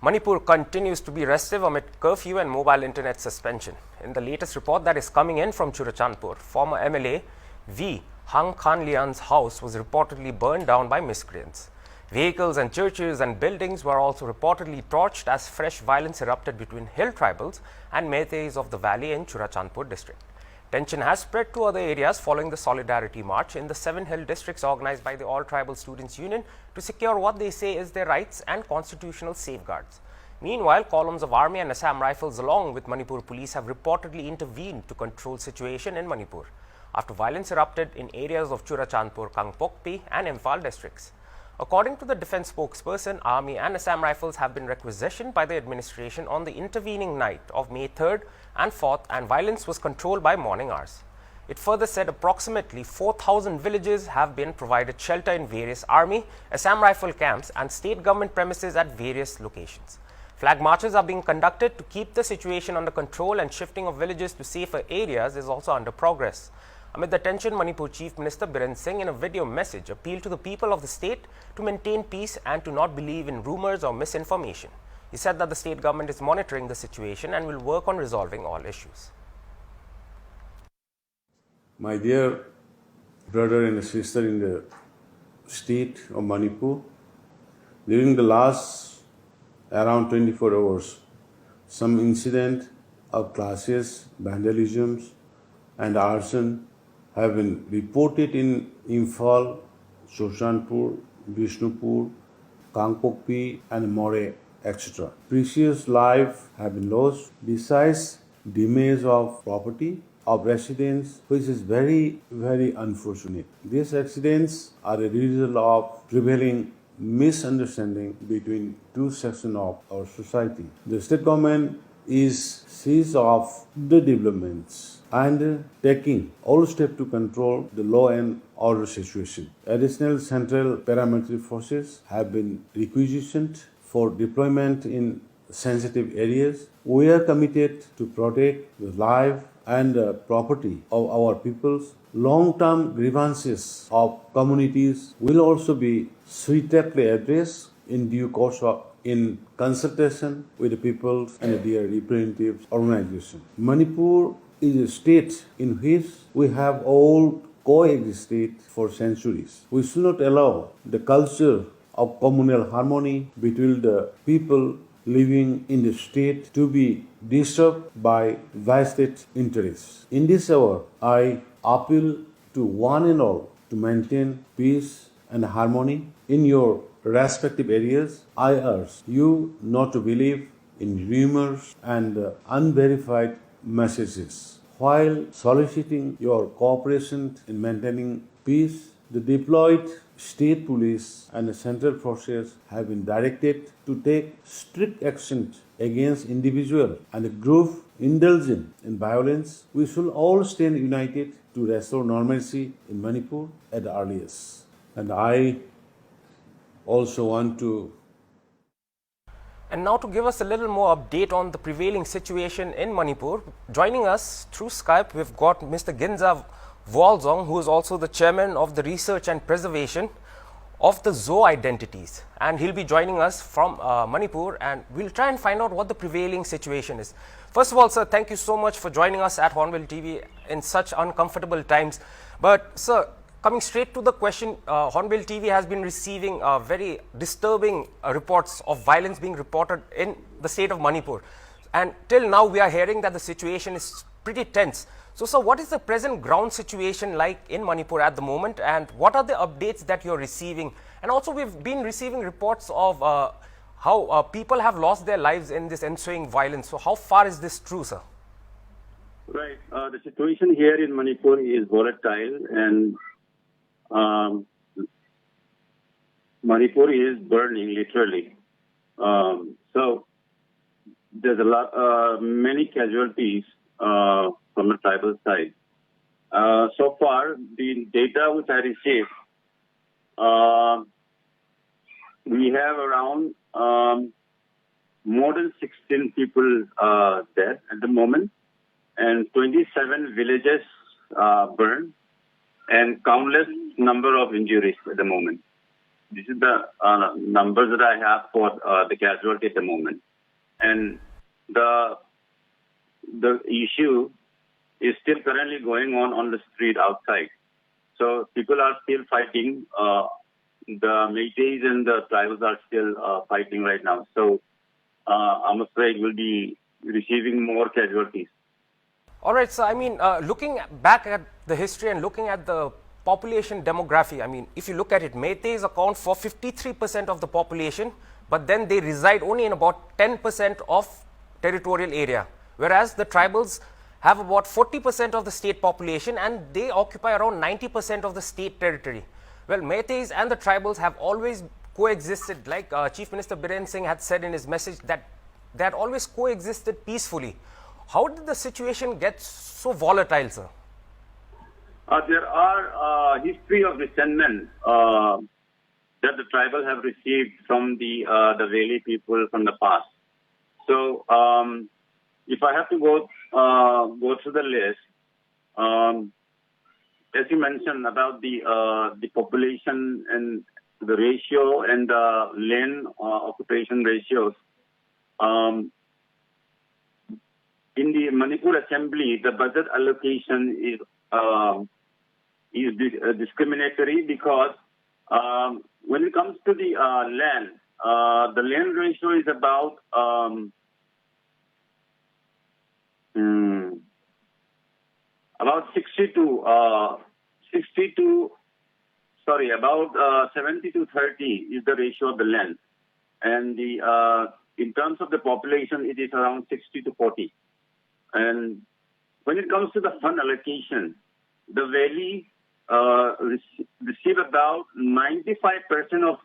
Manipur continues to be restive amid curfew and mobile internet suspension. In the latest report that is coming in from Churachandpur, former MLA V. Hang Khan Lian's house was reportedly burned down by miscreants. Vehicles and churches and buildings were also reportedly torched as fresh violence erupted between hill tribals and Meiteis of the valley in Churachandpur district. Tension has spread to other areas following the Solidarity March in the 7 hill districts organized by the All Tribal Students Union to secure what they say is their rights and constitutional safeguards. Meanwhile, columns of Army and Assam Rifles along with Manipur police have reportedly intervened to control situation in Manipur after violence erupted in areas of Churachandpur, Kangpokpi and Imphal districts. According to the defense spokesperson, Army and Assam Rifles have been requisitioned by the administration on the intervening night of May 3rd and 4th, and violence was controlled by morning hours. It further said approximately 4,000 villages have been provided shelter in various Army, Assam Rifle camps and state government premises at various locations. Flag marches are being conducted to keep the situation under control, and shifting of villages to safer areas is also under progress. Amid the tension, Manipur Chief Minister Biren Singh in a video message appealed to the people of the state to maintain peace and to not believe in rumors or misinformation. He said that the state government is monitoring the situation and will work on resolving all issues. My dear brother and sister in the state of Manipur, during the last around 24 hours, some incident of clashes, vandalisms and arson have been reported in Imphal, Churachandpur, Bishnupur, Kangpokpi and More, etc. Precious lives have been lost, besides damage of property of residents, which is very, very unfortunate. These accidents are a result of prevailing misunderstanding between two sections of our society. The state government is seized of the developments and taking all steps to control the law and order situation. Additional central paramilitary forces have been requisitioned for deployment in sensitive areas. We are committed to protect the life and property of our peoples. Long-term grievances of communities will also be suitably addressed in due course in consultation with the people and their representative organizations. Manipur is a state in which we have all coexisted for centuries. We should not allow the culture of communal harmony between the people living in the state to be disturbed by vested interests. In this hour, I appeal to one and all to maintain peace and harmony in your respective areas. I urge you not to believe in rumors and unverified messages. While soliciting your cooperation in maintaining peace, the deployed state police and the central forces have been directed to take strict action against individuals and a group indulgent in violence. We should all stand united to restore normalcy in Manipur at the earliest. And I also want to. And now to give us a little more update on the prevailing situation in Manipur, joining us through Skype, we've got Mr. Ginza Walzong, who is also the chairman of the Research and Preservation of the Zo Identities. And he'll be joining us from Manipur, and we'll try and find out what the prevailing situation is. First of all, sir, thank you so much for joining us at Hornbill TV in such uncomfortable times. But, sir, coming straight to the question, Hornbill TV has been receiving very disturbing reports of violence being reported in the state of Manipur. And till now, we are hearing that the situation is pretty tense. So, sir, what is the present ground situation like in Manipur at the moment, and what are the updates that you're receiving? And also, we've been receiving reports of how people have lost their lives in this ensuing violence. So, how far is this true, sir? Right. The situation here in Manipur is volatile, and Manipur is burning literally. So there's a lot, many casualties from the tribal side. So far, the data which I received, we have around more than 16 people dead at the moment, and 27 villages burned, and countless number of injuries at the moment. this is the numbers that I have for the casualty at the moment, and the issue is still currently going on the street outside. So people are still fighting. The Métis and the tribals are still fighting right now. So I'm afraid we'll be receiving more casualties. All right, so I mean, looking back at the history and looking at the population demography, I mean, if you look at it, Métis account for 53% of the population, but then they reside only in about 10% of territorial area, whereas the tribals have about 40% of the state population and they occupy around 90% of the state territory. Well, Métis and the tribals have always coexisted, like Chief Minister Biren Singh had said in his message that they had always coexisted peacefully. How did the situation get so volatile, sir? There are history of resentment that the tribal have received from the Valley people from the past. So, if I have to go through the list, as you mentioned about the population and the ratio and the land occupation ratios, in the Manipur Assembly, the budget allocation is discriminatory because when it comes to the land ratio is about about 70 to 30 is the ratio of the land, and in terms of the population, it is around 60 to 40. And when it comes to the fund allocation, the Valley receive about 95% of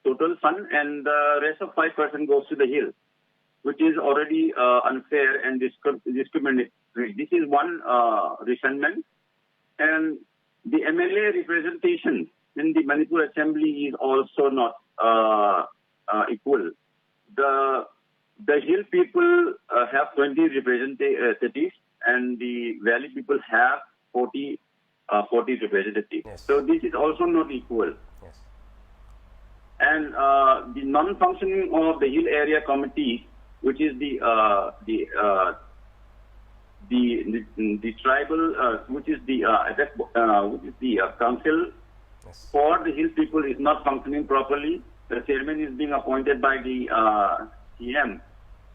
total fund, and the rest of 5% goes to the hill, which is already unfair and discriminatory. This is one resentment. And the MLA representation in the Manipur Assembly is also not equal. The hill people have 20 representatives, and the valley people have 40 representatives. Yes. So this is also not equal. Yes. And the non-functioning of the hill area committee, which is the tribal, which is the council Yes. for the hill people, is not functioning properly. The chairman is being appointed by the CM.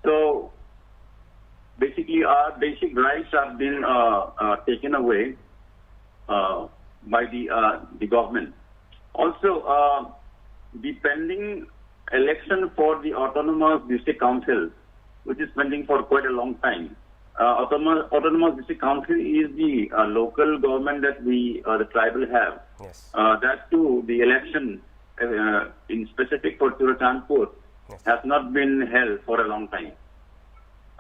So basically, our basic rights have been taken away by the government. Also, the pending election for the autonomous district council, which is pending for quite a long time. Autonomous district council is the local government that the tribal have. Yes. That too, the election in specific for Churachandpur Yes. has not been held for a long time.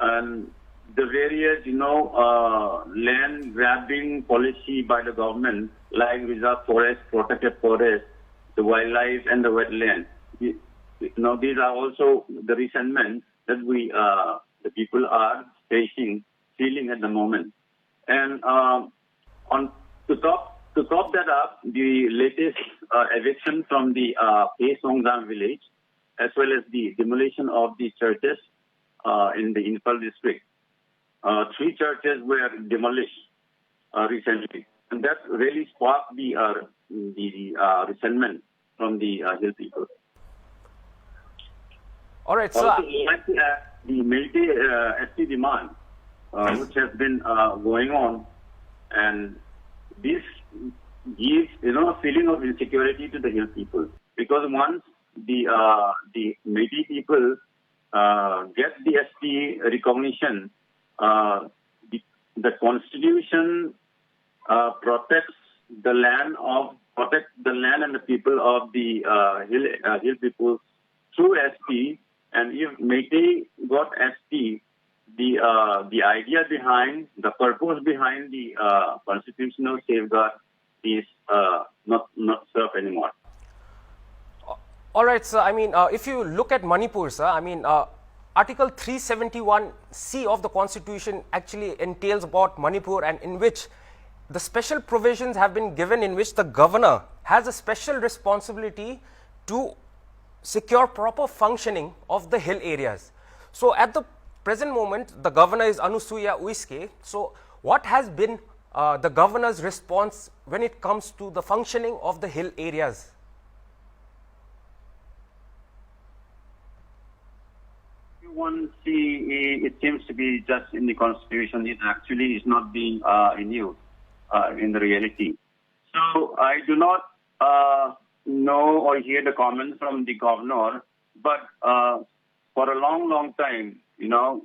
And the various, land grabbing policy by the government, like reserve forest, protected forest, the wildlife and the wetland. These are also the resentment that the people are feeling at the moment. And to top that up, the latest eviction from the Pei Songdam village, as well as the demolition of the churches in the Imphal district. 3 churches were demolished recently, and that really sparked the resentment from the hill people. All right, so Also, like the multi-ST demand, which has been going on, and this gives a feeling of insecurity to the hill people, because once the Métis people get the ST recognition, the constitution protects the land and the people of the hill people through ST. And if Métis got ST, the idea behind, the purpose behind the constitutional safeguard is not served anymore. all right, sir. I mean, if you look at Manipur, sir, I mean, Article 371C of the Constitution actually entails about Manipur, and in which the special provisions have been given in which the governor has a special responsibility to secure proper functioning of the hill areas. So at the present moment, the governor is Anusuya Uiske. So what has been the governor's response when it comes to the functioning of the hill areas? One see, it seems to be just in the constitution. It actually is not being renewed in the reality. So I do not know or hear the comments from the governor, but for a long time, the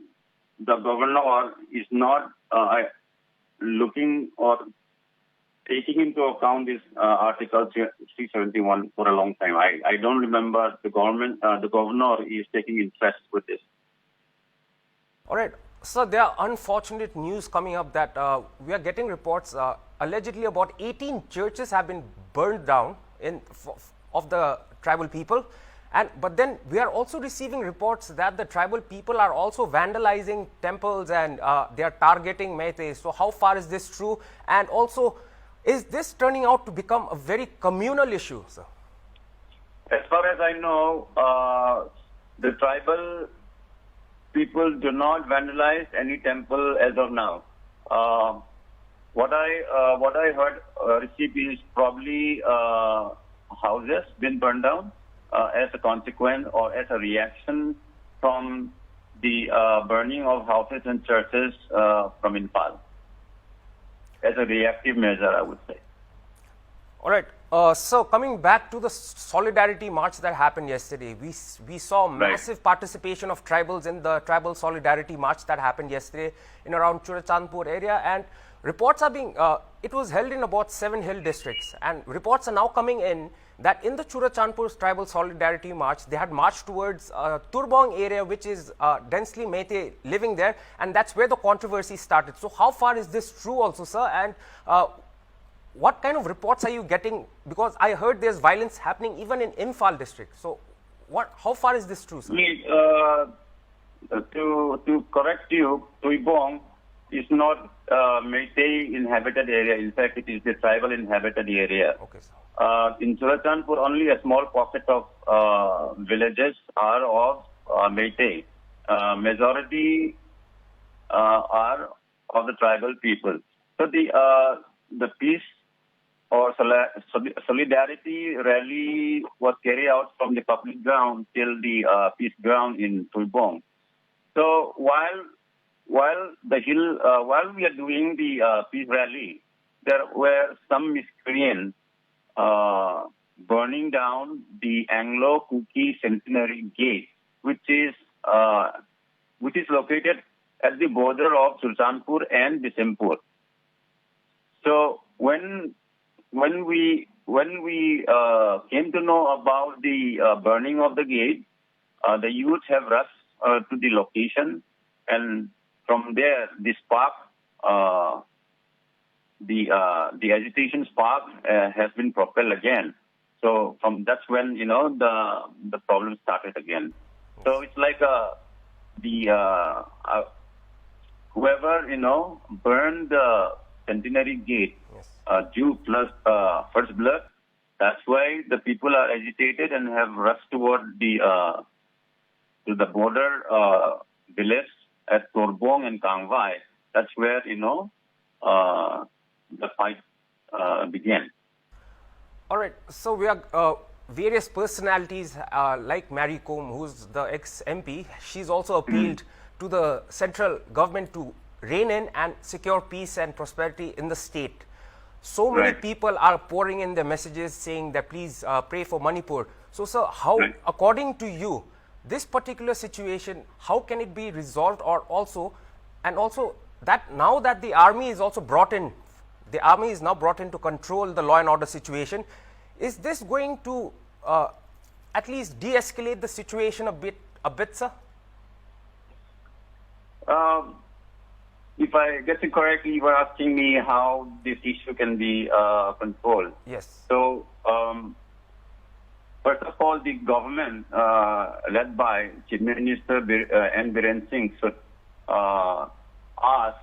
governor is not looking or taking into account this Article 371 for a long time. I don't remember the governor is taking interest with this. All right. So there are unfortunate news coming up that we are getting reports allegedly about 18 churches have been burned down of the tribal people. But then we are also receiving reports that the tribal people are also vandalizing temples and they are targeting Meiteis. So how far is this true? And also, is this turning out to become a very communal issue, sir? As far as I know, the tribal people do not vandalize any temple as of now. What I heard received is probably houses been burned down as a consequence or as a reaction from the burning of houses and churches from Imphal. As a reactive measure, I would say. All right. So coming back to the solidarity march that happened yesterday, we saw massive participation of tribals in the tribal solidarity march that happened yesterday in around Churachandpur area, and reports are being, it was held in about 7 hill districts, and reports are now coming in that in the Churachandpur's tribal solidarity march, they had marched towards Turbong area, which is densely Meitei living there, and that's where the controversy started. So how far is this true also, sir? And what kind of reports are you getting? Because I heard there's violence happening even in Imphal district. So how far is this true, sir? To correct you, Tuibong is not Meitei inhabited area. In fact, it is the tribal inhabited area. Okay, sir. In Churachandpur, only a small pocket of villages are of Meitei. Majority are of the tribal people. So the peace or solidarity rally was carried out from the public ground till the peace ground in Tuibong. So while we are doing the peace rally, there were some miscreants burning down the Anglo-Kuki Centenary Gate, which is located at the border of Churachandpur and Bisempur. So when we came to know about the burning of the gate, the youth have rushed to the location, and from there the spark, the agitation spark has been propelled again. So that's when the problem started again. So it's like whoever burned the Centenary Gate, Jew plus First Blood. That's why the people are agitated and have rushed toward to the border village at Torbong and Kangwai. That's where the fight began. All right. So we are various personalities like Mary Combe, who's the ex-MP. She's also appealed to the central government to rein in and secure peace and prosperity in the state. So many people are pouring in their messages saying that please pray for Manipur. So, sir, how, according to you, this particular situation, how can it be resolved, or also that now that the army is also brought in, the army is now brought in to control the law and order situation, is this going to at least de-escalate the situation a bit, sir? If I get it correctly, you were asking me how this issue can be controlled. Yes. So, first of all, the government led by Chief Minister N. Biren Singh should ask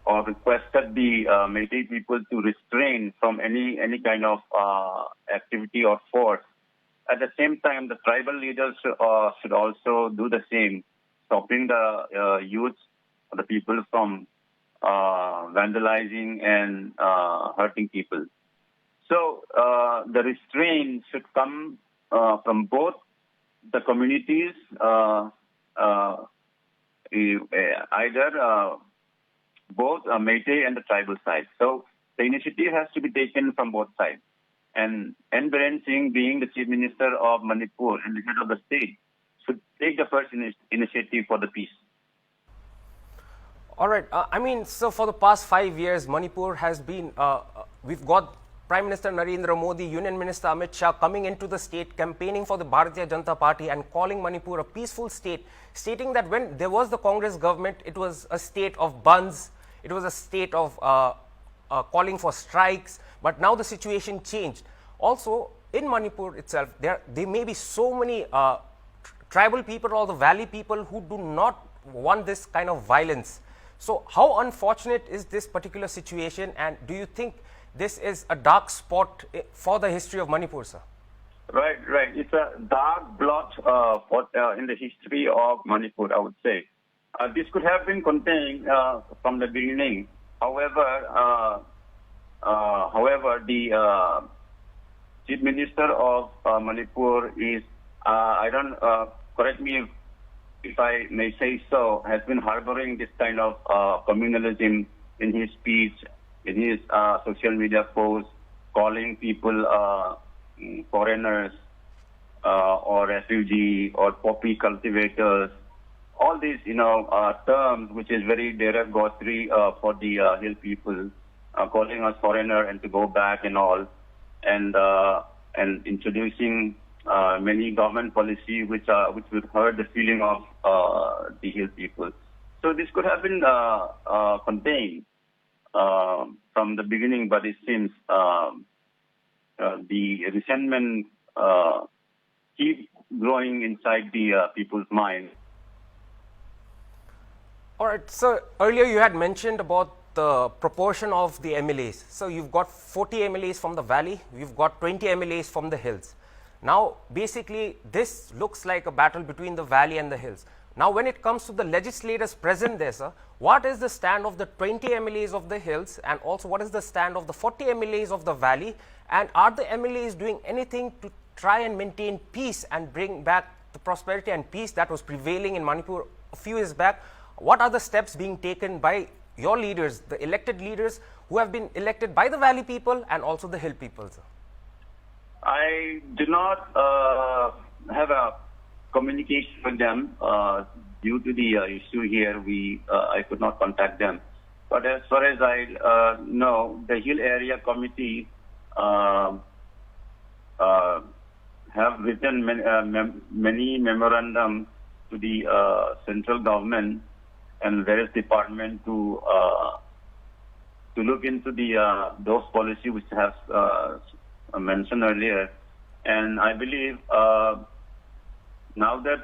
or requested the Meitei people to refrain from any kind of activity or force. At the same time, the tribal leaders should also do the same, stopping the youth, the people from vandalizing and hurting people. So the restraint should come from both the communities, either both Meitei and the tribal side. So the initiative has to be taken from both sides. And N. Biren Singh, being the Chief Minister of Manipur and the head of the state, should take the first initiative for the peace. All right. So for the past 5 years, Manipur has been, we've got Prime Minister Narendra Modi, Union Minister Amit Shah coming into the state, campaigning for the Bharatiya Janata Party and calling Manipur a peaceful state, stating that when there was the Congress government, it was a state of bunds, it was a state of calling for strikes, but now the situation changed. Also, in Manipur itself, there may be so many tribal people or the valley people who do not want this kind of violence. So how unfortunate is this particular situation, and do you think this is a dark spot for the history of Manipur, sir? Right. It's a dark blot in the history of Manipur, I would say. This could have been contained from the beginning. However, the Chief Minister of Manipur is, correct me if I may say so, has been harboring this kind of communalism in his speech, in his social media posts, calling people foreigners or refugee or poppy cultivators. All these, terms which is very derogatory for the hill people, calling us foreigner and to go back and all, and introducing many government policy which would hurt the feeling of the hill people. So this could have been contained from the beginning, but it seems the resentment keeps growing inside the people's mind. All right, so earlier you had mentioned about the proportion of the MLAs. So you've got 40 MLAs from the valley, you've got 20 MLAs from the hills. Now, basically, this looks like a battle between the valley and the hills. Now, when it comes to the legislators present there, sir, what is the stand of the 20 MLAs of the hills, and also what is the stand of the 40 MLAs of the valley? And are the MLAs doing anything to try and maintain peace and bring back the prosperity and peace that was prevailing in Manipur a few years back? What are the steps being taken by your leaders, the elected leaders who have been elected by the valley people and also the hill people, sir? I do not have a communication with them due to the issue here. I could not contact them. But as far as I know, the Hill Area Committee have written many memorandums to the central government and various departments to look into the those policies which have mentioned earlier. And I believe now that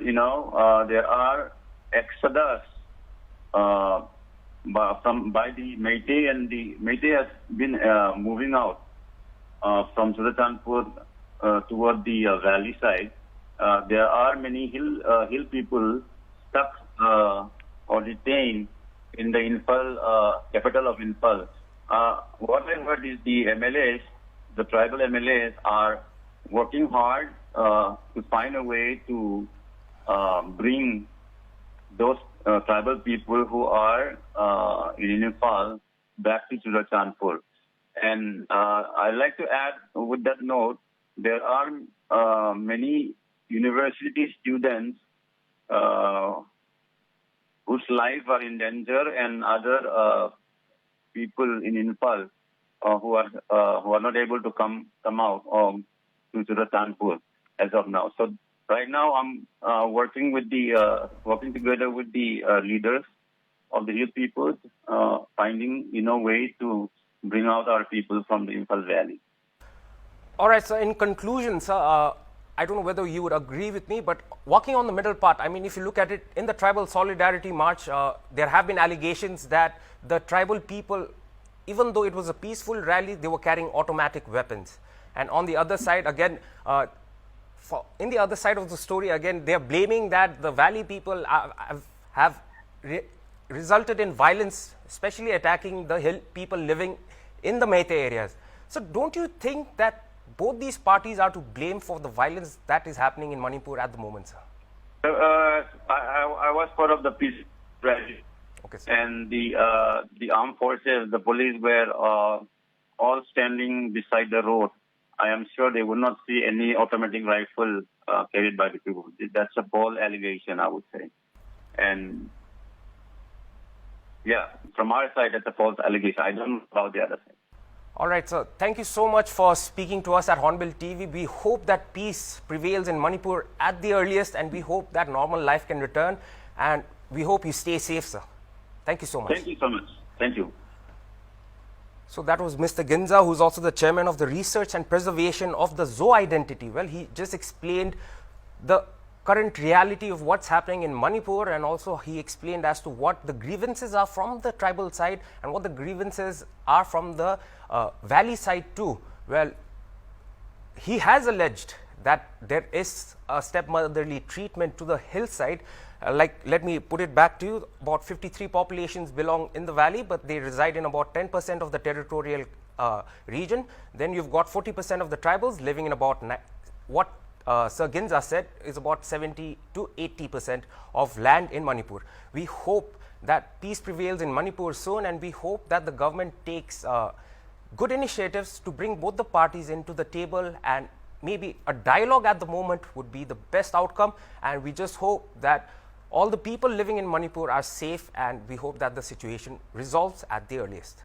there are exodus by the Meitei, and the Meitei has been moving out from Churatanpur toward the valley side. There are many hill people stuck or detained in the Imphal, capital of Imphal. What I heard is the MLAs, the tribal MLAs, are working hard to find a way to bring those tribal people who are in Imphal back to Churachandpur. And I'd like to add with that note, there are many university students whose lives are in danger, and other people in Imphal who are not able to come out to Churachandpur as of now. So right now I'm working together with the leaders of the hill peoples, finding way to bring out our people from the Imphal Valley. All right, so in conclusion, sir, I don't know whether you would agree with me, but walking on the middle part, I mean, if you look at it in the Tribal Solidarity March, there have been allegations that the tribal people, even though it was a peaceful rally, they were carrying automatic weapons. And on the other side, again, in the other side of the story, again, they are blaming that the valley people have resulted in violence, especially attacking the hill people living in the Meitei areas. So don't you think that both these parties are to blame for the violence that is happening in Manipur at the moment, sir? I was part of the peace rally. Okay, sir. And the armed forces, the police were all standing beside the road. I am sure they would not see any automatic rifle carried by the people. That's a bold allegation, I would say. And yeah, from our side, that's a false allegation. I don't know about the other side. All right, sir. Thank you so much for speaking to us at Hornbill TV. We hope that peace prevails in Manipur at the earliest, and we hope that normal life can return. And we hope you stay safe, sir. Thank you so much. Thank you so much. Thank you. So that was Mr. Ginza, who's also the chairman of the Research and Preservation of the Zo Identity. Well, he just explained the current reality of what's happening in Manipur, and also he explained as to what the grievances are from the tribal side and what the grievances are from the valley side too. Well, he has alleged that there is a stepmotherly treatment to the hillside. Let me put it back to you, about 53 populations belong in the valley, but they reside in about 10% of the territorial region. Then you've got 40% of the tribals living in about what Sir Ginza said is about 70 to 80% of land in Manipur. We hope that peace prevails in Manipur soon, and we hope that the government takes good initiatives to bring both the parties into the table, and maybe a dialogue at the moment would be the best outcome. And we just hope that all the people living in Manipur are safe, and we hope that the situation resolves at the earliest.